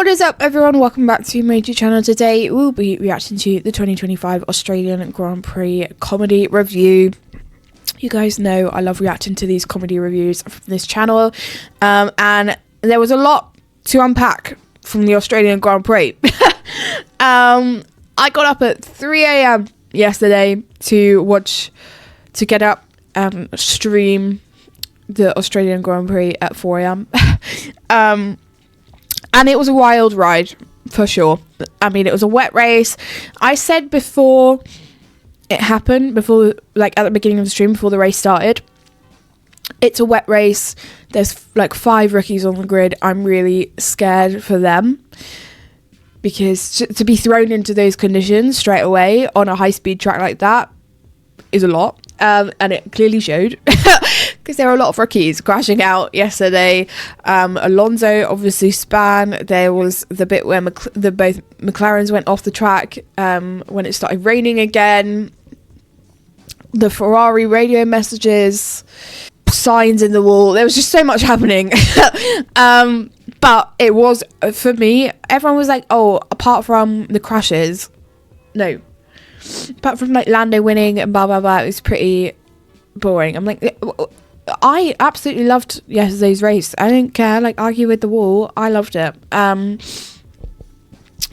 What is up, everyone? Welcome back to my YouTube channel. Today we'll be reacting to the 2025 Australian Grand Prix comedy review. You guys know I love reacting to these comedy reviews from this channel, and there was a lot to unpack from the Australian Grand Prix. I got up at 3 a.m. yesterday to get up and stream the Australian Grand Prix at 4 a.m. And it was a wild ride, for sure. I mean, it was a wet race. I said before it happened, at the beginning of the stream, before the race started, it's a wet race. There's like 5 rookies on the grid. I'm really scared for them, because to be thrown into those conditions straight away on a high-speed track like that is a lot. And it clearly showed, because there were a lot of rookies crashing out yesterday. Alonso obviously span. There was the bit where both McLarens went off the track when it started raining again. The Ferrari radio messages, signs in the wall. There was just so much happening. But it was, for me, everyone was like, oh, apart from the crashes, no. Apart from like Lando winning and blah blah blah, it was pretty boring. I'm like, I absolutely loved yesterday's race. I didn't care, like, argue with the wall. I loved it.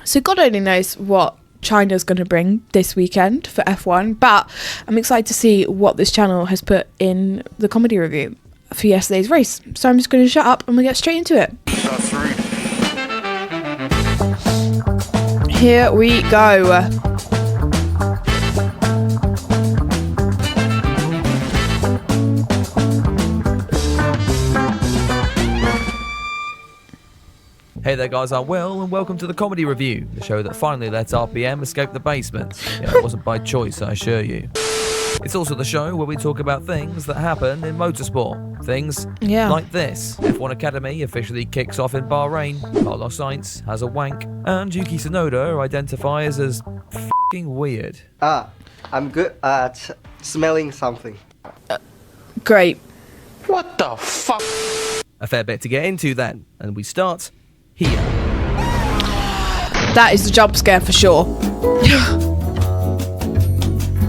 So God only knows what China's going to bring this weekend for F1, but I'm excited to see what this channel has put in the comedy review for yesterday's race. So I'm just going to shut up and we'll get straight into it. That's rude. Here we go. Hey there guys, I'm Will and welcome to the Comedy Review, the show that finally lets RPM escape the basement. Yeah, it wasn't by choice, I assure you. It's also the show where we talk about things that happen in motorsport. Things like this. F1 Academy officially kicks off in Bahrain, Carlos Sainz has a wank, and Yuki Tsunoda identifies as f***ing weird. I'm good at smelling something. Great. What the fuck? A fair bit to get into then, and we start here. That is the jump scare for sure.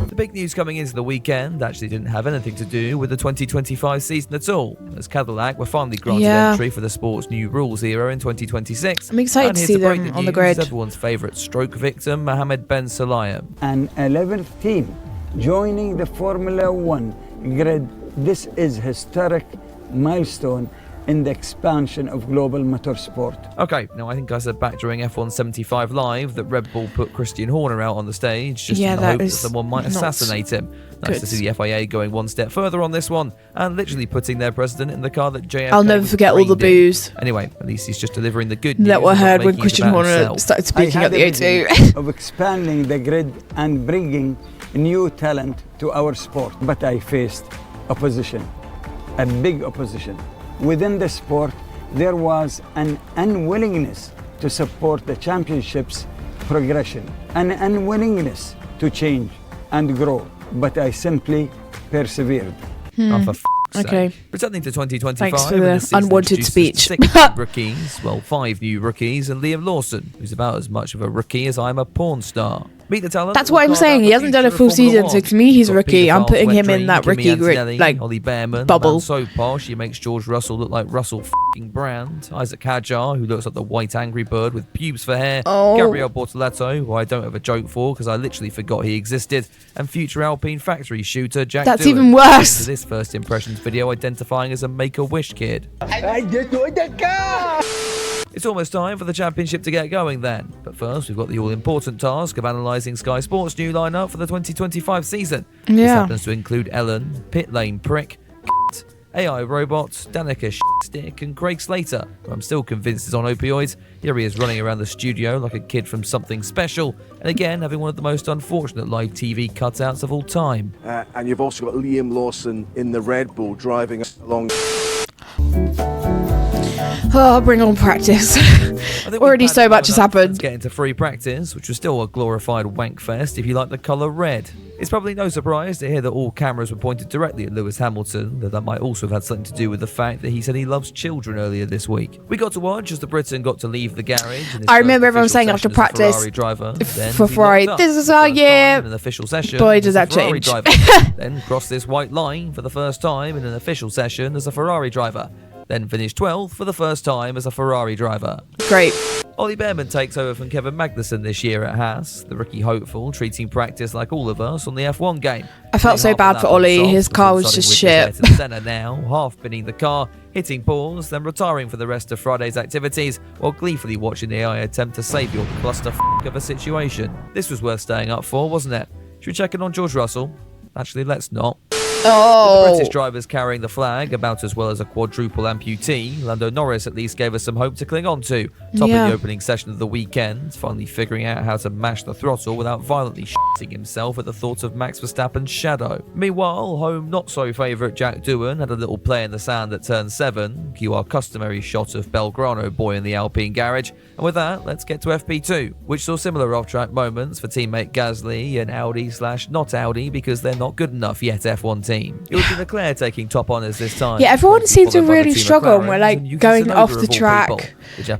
The big news coming into the weekend actually didn't have anything to do with the 2025 season at all, as Cadillac were finally granted entry for the sport's new rules era in 2026. I'm excited to see them on the grid. Everyone's favourite stroke victim, Mohammed Ben Sulayem. An 11th team joining the Formula One grid. This is historic milestone in the expansion of global motorsport. Okay, now I think I said back during F1 75 Live that Red Bull put Christian Horner out on the stage just in the hope that someone might assassinate him. Nice to see the FIA going one step further on this one and literally putting their president in the car that JFK I'll never forget all the boos. Anyway, at least he's just delivering the good news that were heard when Christian Horner started speaking at the O2. of expanding the grid and bringing new talent to our sport, but I faced opposition, a big opposition. Within the sport, there was an unwillingness to support the championship's progression, an unwillingness to change and grow, but I simply persevered. Oh, for okay. Returning to 2025, thanks for the unwanted speech. 6 rookies, well, 5 new rookies, and Liam Lawson, who's about as much of a rookie as I'm a porn star. Meet the talent. That's what I'm saying. He hasn't done a full season, so to me, he's a rookie. I'm putting him in that rookie grid, like, Ollie Behrman, bubble. So posh, he makes George Russell look like Russell f***ing Brand. Isaac Hadjar, who looks like the white angry bird with pubes for hair. Gabriel Bortoletto, who I don't have a joke for because I literally forgot he existed. And future Alpine factory shooter Jack That's Doohan, even worse. into this first impressions video identifying as a Make-A-Wish kid. It's almost time for the championship to get going then. But first, we've got the all-important task of analysing Sky Sports' new lineup for the 2025 season. This happens to include Ellen, Pit Lane Prick, AI Robots, Danica Stick, and Craig Slater, who I'm still convinced is on opioids. Here he is running around the studio like a kid from Something Special, and again having one of the most unfortunate live TV cutouts of all time. And you've also got Liam Lawson in the Red Bull driving along. Oh, bring on practice. Already so much has happened. Let's get into free practice, which was still a glorified wank fest if you like the colour red. It's probably no surprise to hear that all cameras were pointed directly at Lewis Hamilton, though that might also have had something to do with the fact that he said he loves children earlier this week. We got to watch as the Briton got to leave the garage. I remember everyone saying after practice for Ferrari, this is our year. In an official session, boy, does that change. Then crossed this white line for the first time in an official session as a Ferrari driver. Then finished 12th for the first time as a Ferrari driver. Great. Ollie Behrman takes over from Kevin Magnussen this year at Haas, the rookie hopeful, treating practice like all of us on the F1 game. I felt so bad for Ollie, his car was just shit. Center now, half spinning the car, hitting pause, then retiring for the rest of Friday's activities, while gleefully watching the AI attempt to save your clusterfuck of a situation. This was worth staying up for, wasn't it? Should we check in on George Russell? Actually, let's not. Oh. With the British drivers carrying the flag about as well as a quadruple amputee, Lando Norris at least gave us some hope to cling on to. Topping the opening session of the weekend, finally figuring out how to mash the throttle without violently shitting himself at the thought of Max Verstappen's shadow. Meanwhile, home not-so-favourite Jack Doohan had a little play in the sand at turn 7, cue our customary shot of Belgrano boy in the Alpine garage. And with that, let's get to FP2, which saw similar off-track moments for teammate Gasly and Audi/not Audi because they're not good enough yet F1 team. It would be Leclerc taking top honours this time. Yeah, everyone seemed to really struggle and were like going off the track.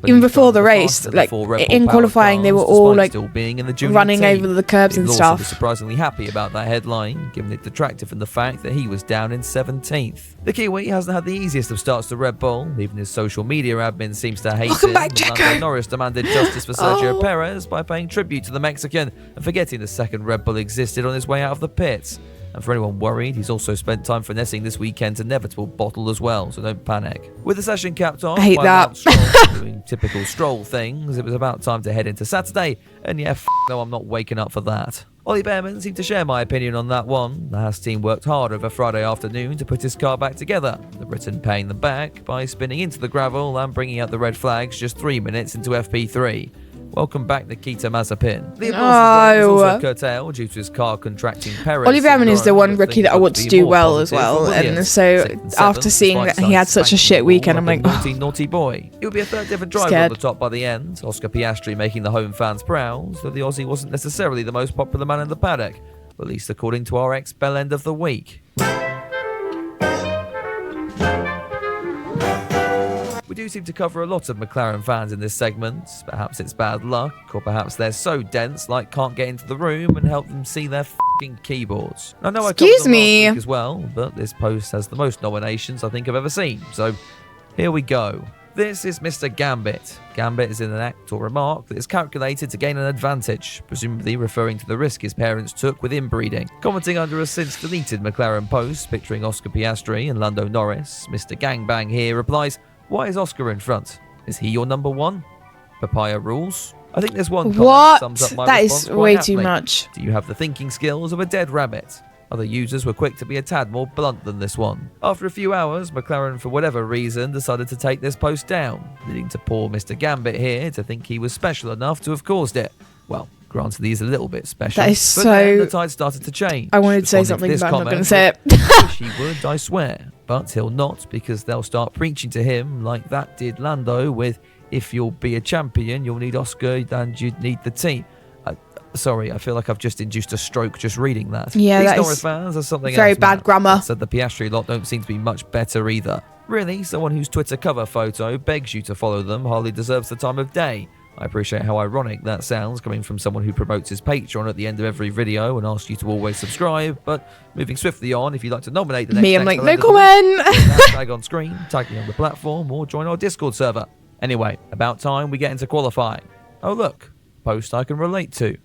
Even before the race, like in qualifying, they were all like running over the curbs and stuff. Was surprisingly happy about that headline, given it detracted from the fact that he was down in 17th. The Kiwi hasn't had the easiest of starts to Red Bull. Even his social media admin seems to hate him. Lando Norris demanded justice for Sergio Perez by paying tribute to the Mexican and forgetting the second Red Bull existed on his way out of the pits. And for anyone worried, he's also spent time finessing this weekend's inevitable bottle as well, so don't panic. With the session capped off by Lance Stroll doing typical Stroll things, it was about time to head into Saturday, and yeah, no, I'm not waking up for that. Ollie Behrman seemed to share my opinion on that one. The Haas team worked hard over Friday afternoon to put his car back together, the Briton paying them back by spinning into the gravel and bringing out the red flags just 3 minutes into FP3. Welcome back, Nikita Mazepin. The applause was also curtailed due to his car contracting Perez. Ollie Behrman is the one rookie that I want to do well as well, and so after seeing that he had such a shit weekend, I'm like, naughty boy. It would be a third different driver on the top by the end. Oscar Piastri making the home fans proud, though the Aussie wasn't necessarily the most popular man in the paddock, at least according to our ex-Bell End of the Week. We do seem to cover a lot of McLaren fans in this segment. Perhaps it's bad luck, or perhaps they're so dense like can't get into the room and help them see their f***ing keyboards. I know I covered them last week as well, but this post has the most nominations I think I've ever seen, so here we go. This is Mr. Gambit. Gambit is in an act or remark that is calculated to gain an advantage, presumably referring to the risk his parents took with inbreeding. Commenting under a since deleted McLaren post picturing Oscar Piastri and Lando Norris, Mr. Gangbang here replies, "Why is Oscar in front? Is he your number one? Papaya rules?" I think there's one comment that sums up my response That is way aptly. too much. Do you have the thinking skills of a dead rabbit? Other users were quick to be a tad more blunt than this one. After a few hours, McLaren, for whatever reason, decided to take this post down, leading to poor Mr. Gambit here to think he was special enough to have caused it. Well, granted, he's a little bit special. That is but so... then the tide started to change. I wanted to say something, but I'm not going to say it. I wish he would, I swear. But he'll not, because they'll start preaching to him like that did Lando with, if you'll be a champion, you'll need Oscar and you'd need the team. Sorry, I feel like I've just induced a stroke just reading that. Yeah, These that Norris is fans are something very else, bad grammar. Said the Piastri lot don't seem to be much better either. Really, someone whose Twitter cover photo begs you to follow them hardly deserves the time of day. I appreciate how ironic that sounds coming from someone who promotes his Patreon at the end of every video and asks you to always subscribe, but moving swiftly on, if you'd like to nominate the next I'm like, no comment. Tag on screen, tag me on the platform, or join our Discord server. Anyway, about time we get into qualifying. Oh look, post I can relate to.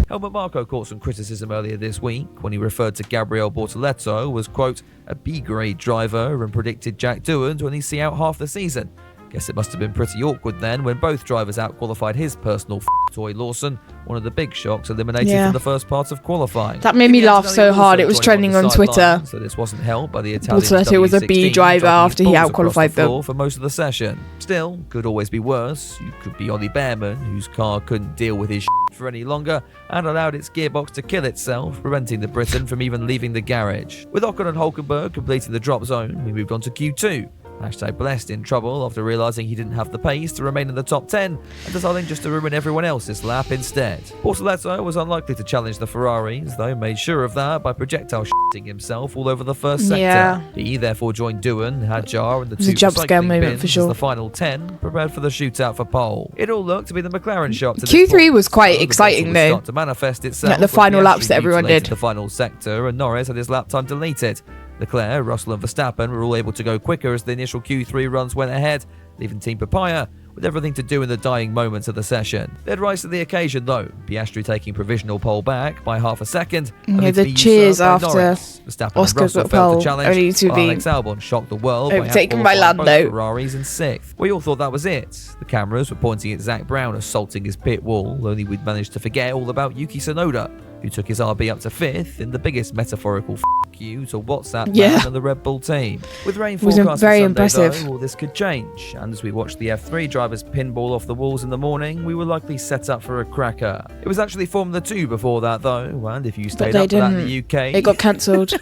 Helmut Marko caught some criticism earlier this week when he referred to Gabriel Bortoleto as, quote, a B-grade driver and predicted Jack Doohan to only see out half the season. Guess it must have been pretty awkward then when both drivers outqualified his personal toy Lawson, one of the big shocks eliminated from the first part of qualifying. That made me laugh so hard, it was trending on Twitter. So this wasn't helped by the Italian Bortoleto was a B driver after he outqualified them for most of the session. Still, could always be worse. You could be Ollie Behrman, whose car couldn't deal with his for any longer and allowed its gearbox to kill itself, preventing the Briton from even leaving the garage. With Ocon and Hulkenberg completing the drop zone, we moved on to Q2. Blessed in trouble after realising he didn't have the pace to remain in the top 10 and deciding just to ruin everyone else's lap instead. Bortoleto was unlikely to challenge the Ferraris, though made sure of that by projectile shitting himself all over the first sector. Yeah. He therefore joined Doohan, Hadjar and the two jump scare recycling moment bins for sure. as the final 10 prepared for the shootout for pole. It all looked to be the McLaren shot to this Q3 point, was quite so the exciting battle would though. start to manifest itself Like the when final Piastri laps that everyone mutilated did. the final sector and Norris had his lap time deleted. Leclerc, Russell and Verstappen were all able to go quicker as the initial Q3 runs went ahead, leaving Team Papaya with everything to do in the dying moments of the session. They'd rise to the occasion though, Piastri taking provisional pole back by half a second. Yeah, and the being cheers usurped by after Norris. Verstappen and Oscar Russell got failed pole, to challenge, only to while be Alex Albon shocked the world overtaken by outqualifying both Lando. Ferraris in 6th. We all thought that was it. The cameras were pointing at Zach Brown assaulting his pit wall, only we'd managed to forget all about Yuki Tsunoda, who took his RB up to 5th in the biggest metaphorical you to WhatsApp man and the Red Bull team. With rain Was forecast very for Sunday, impressive. though, all this could change, and as we watched the F3 drivers pinball off the walls in the morning, we were likely set up for a cracker. It was actually Formula 2 before that though, and if you stayed they up for that in didn't. the UK... It got cancelled.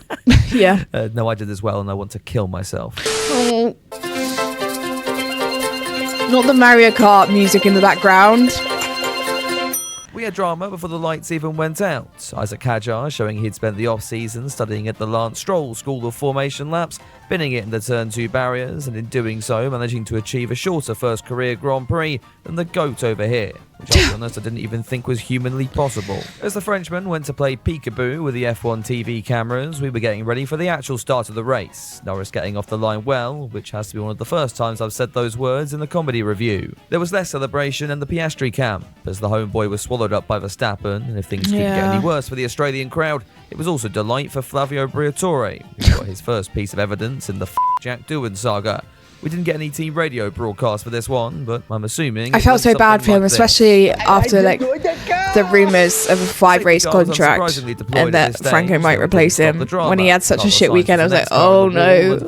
Yeah. no, I did as well, and I want to kill myself. Oh. Not the Mario Kart music in the background. We had drama before the lights even went out. Isaac Hadjar showing he'd spent the off-season studying at the Lance Stroll School of Formation Laps, spinning it in the Turn 2 barriers, and in doing so managing to achieve a shorter first career Grand Prix than the GOAT over here, which I'll be honest I didn't even think was humanly possible. As the Frenchman went to play peekaboo with the F1 TV cameras, we were getting ready for the actual start of the race. Norris getting off the line well, which has to be one of the first times I've said those words in the comedy review. There was less celebration in the Piastri camp, as the homeboy was swallowed up by Verstappen, and if things couldn't get any worse for the Australian crowd, it was also delight for Flavio Briatore, who got his first piece of evidence in the Jack Doohan saga. We didn't get any team radio broadcast for this one, but I'm assuming... I felt so bad for him, especially after like the rumours of a 5-race contract and that Franco might replace him. When he had such a shit weekend, I was like, oh no.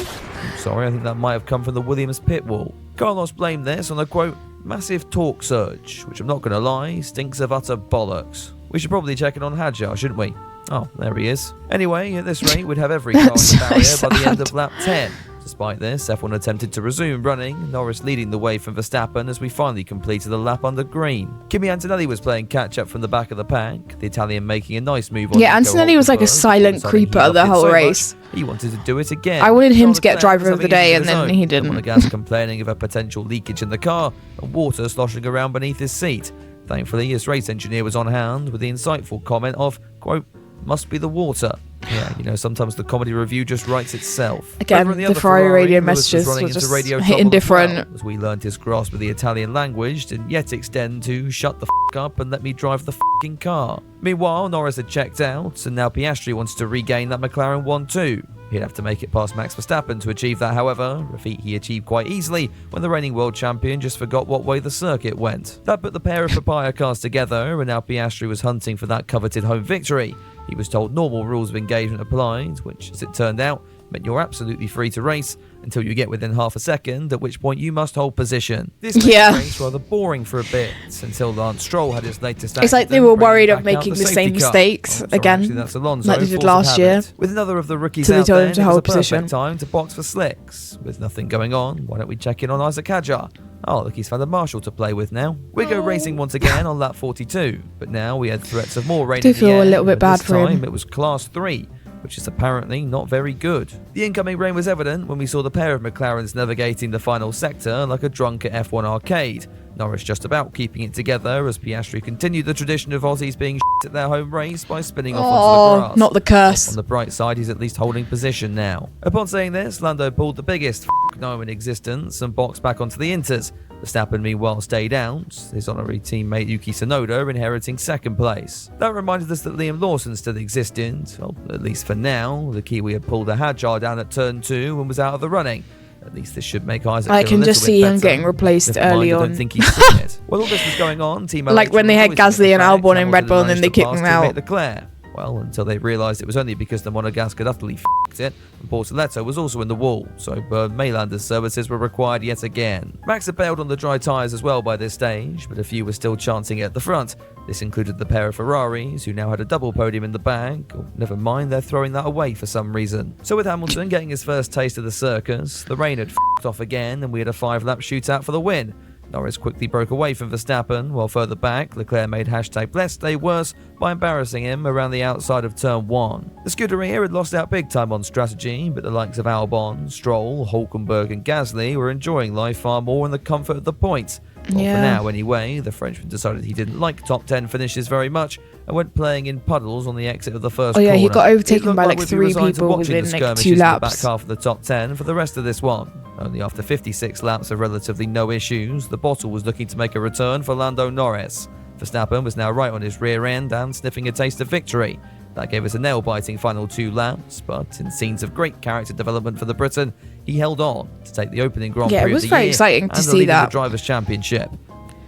Sorry, I think that might have come from the Williams pit wall. Carlos blamed this on a, quote, massive torque surge, which I'm not going to lie, stinks of utter bollocks. We should probably check in on Hadjar, shouldn't we? Oh, there he is. Anyway, at this rate, we'd have every car on the barrier by the end of lap 10. Despite this, F1 attempted to resume running, Norris leading the way from Verstappen as we finally completed the lap under green. Kimi Antonelli was playing catch-up from the back of the pack, the Italian making a nice move on. Yeah, Antonelli was like a silent creeper the whole race. He wanted to do it again. I wanted him to get driver of the day, and then he didn't. Monegas complaining of a potential leakage in the car and water sloshing around beneath his seat. Thankfully, his race engineer was on hand with the insightful comment of, quote, must be the water. Yeah, you know, sometimes the comedy review just writes itself. Again, the Ferrari radio messages were just hitting different. As we learned his grasp of the Italian language didn't yet extend to shut the f*** up and let me drive the f***ing car. Meanwhile, Norris had checked out, and now Piastri wants to regain that McLaren 1-2. He'd have to make it past Max Verstappen to achieve that, however, a feat he achieved quite easily when the reigning world champion just forgot what way the circuit went. That put the pair of papaya cars together, and now Piastri was hunting for that coveted home victory. He was told normal rules of engagement applied, which, as it turned out, meant you're absolutely free to race until you get within half a second, at which point you must hold position. This made the race rather boring for a bit, until Lance Stroll had his latest accident. It's like they were worried of making the same mistakes again, that's Alonso, like they did last year. With another of the rookies So they out told there, him to it was hold a perfect position. time to box for slicks. With nothing going on, why don't we check in on Isaac Hadjar? Oh, look, he's found a Marshall to play with now. We go racing once again on lap 42, but now we had threats of more rain. I do feel a little bit bad for him. It was class 3, which is apparently not very good. The incoming rain was evident when we saw the pair of McLarens navigating the final sector like a drunk at F1 arcade. Norris just about keeping it together as Piastri continued the tradition of Aussies being shit at their home race by spinning off onto the grass. Not the curse. On the bright side, he's at least holding position now. Upon saying this, Lando pulled the biggest no in existence and boxed back onto the Inters. Verstappen meanwhile stayed out, his honorary teammate Yuki Tsunoda inheriting second place. That reminded us that Liam Lawson still existed, well, at least for now. The Kiwi had pulled a Hadjar down at turn 2 and was out of the running. At least this should make Isaac I feel can a just little see bit him better. getting replaced Never mind, early I on. don't think he's seen it. While all this was going on, Team Like when they had Gasly and Albon in Red Bull and then they kicked them out. Leclerc. Well, until they realised it was only because the Monegasque had utterly f***ed it, and Bortoletto was also in the wall, so Bernd Maylander's services were required yet again. Max had bailed on the dry tyres as well by this stage, but a few were still chanting it at the front. This included the pair of Ferraris, who now had a double podium in the bag, or never mind, they're throwing that away for some reason. So with Hamilton getting his first taste of the circus, the rain had f***ed off again, and we had a 5-lap shootout for the win. Norris quickly broke away from Verstappen, while further back, Leclerc made #Blessed Day worse by embarrassing him around the outside of turn 1. The Scuderia had lost out big time on strategy, but the likes of Albon, Stroll, Hulkenberg and Gasly were enjoying life far more in the comfort of the points. Well, for now anyway, the Frenchman decided he didn't like top 10 finishes very much and went playing in puddles on the exit of the first corner. He got overtaken by like 3 people within like 2 laps. The back half of the top 10 for the rest of this one. Only after 56 laps of relatively no issues, the bottle was looking to make a return for Lando Norris. Verstappen was now right on his rear end and sniffing a taste of victory. That gave us a nail-biting final 2 laps, but in scenes of great character development for the Briton, he held on to take the opening Grand Prix of the year. Yeah, it was very exciting to see that. The Drivers' Championship,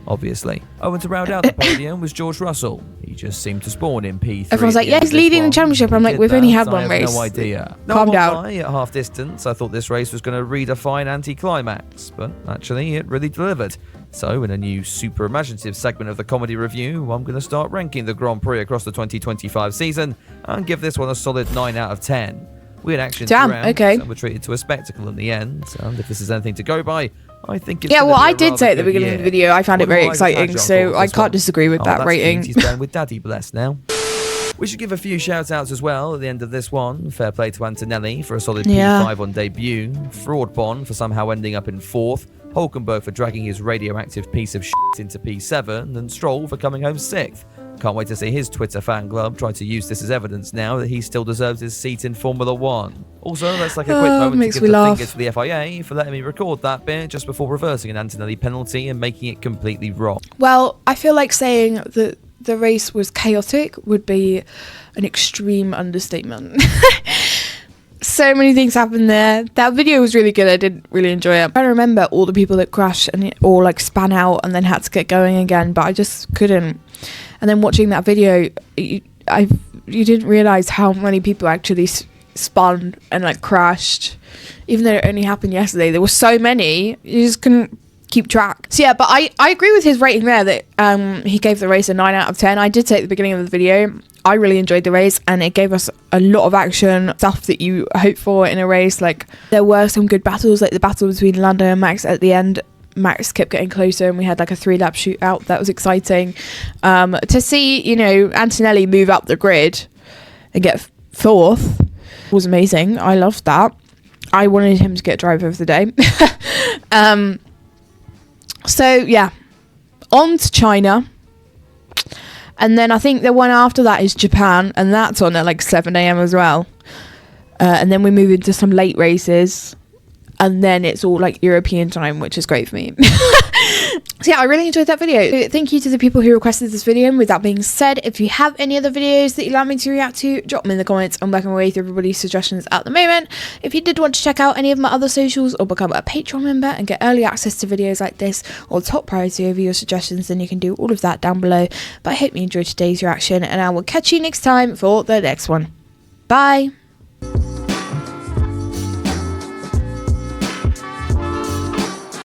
obviously. Oh, and to round out the podium was George Russell. He just seemed to spawn in P3. Everyone's like, yeah, he's leading the championship. I'm like, we've only had one race. No idea. Calm down. At half distance, I thought this race was going to redefine anti-climax, but actually it really delivered. So, in a new super imaginative segment of the comedy review, I'm going to start ranking the Grand Prix across the 2025 season and give this one a solid 9 out of 10. We had action throughout, and were treated to a spectacle in the end, and if this is anything to go by, I think it's I did say at the beginning of the video, I found it very exciting, so I can't disagree with that rating. He's done with Daddy Bless now. We should give a few shout-outs as well at the end of this one. Fair play to Antonelli for a solid P5 on debut, Fraudbon for somehow ending up in 4th, Hulkenberg for dragging his radioactive piece of shit into P7, and Stroll for coming home 6th. Can't wait to see his Twitter fan club try to use this as evidence now that he still deserves his seat in Formula 1. Also, let's take a quick moment to give the fingers to the FIA for letting me record that bit just before reversing an Antonelli penalty and making it completely wrong. Well, I feel like saying that the race was chaotic would be an extreme understatement. So many things happened there. That video was really good. I did really enjoy it. I remember all the people that crashed and or like span out and then had to get going again, but I just couldn't. And then watching that video, you didn't realize how many people actually spun and like crashed, even though it only happened yesterday. There were so many, you just couldn't keep track. So yeah, but I agree with his rating there that he gave the race a 9 out of 10. I did say at the beginning of the video, I really enjoyed the race and it gave us a lot of action, stuff that you hope for in a race. Like there were some good battles, like the battle between Lando and Max at the end. Max kept getting closer and we had like a 3-lap shootout. That was exciting. To see, you know, Antonelli move up the grid and get 4th was amazing. I loved that. I wanted him to get driver of the day. So yeah, on to China. And then I think the one after that is Japan, and that's on at like 7 a.m. as well. And then we move into some late races. And then it's all like European time, which is great for me. So yeah, I really enjoyed that video. Thank you to the people who requested this video. And with that being said, if you have any other videos that you'd like me to react to, drop them in the comments. I'm working my way through everybody's suggestions at the moment. If you did want to check out any of my other socials or become a Patreon member and get early access to videos like this or top priority over your suggestions, then you can do all of that down below. But I hope you enjoyed today's reaction and I will catch you next time for the next one. Bye!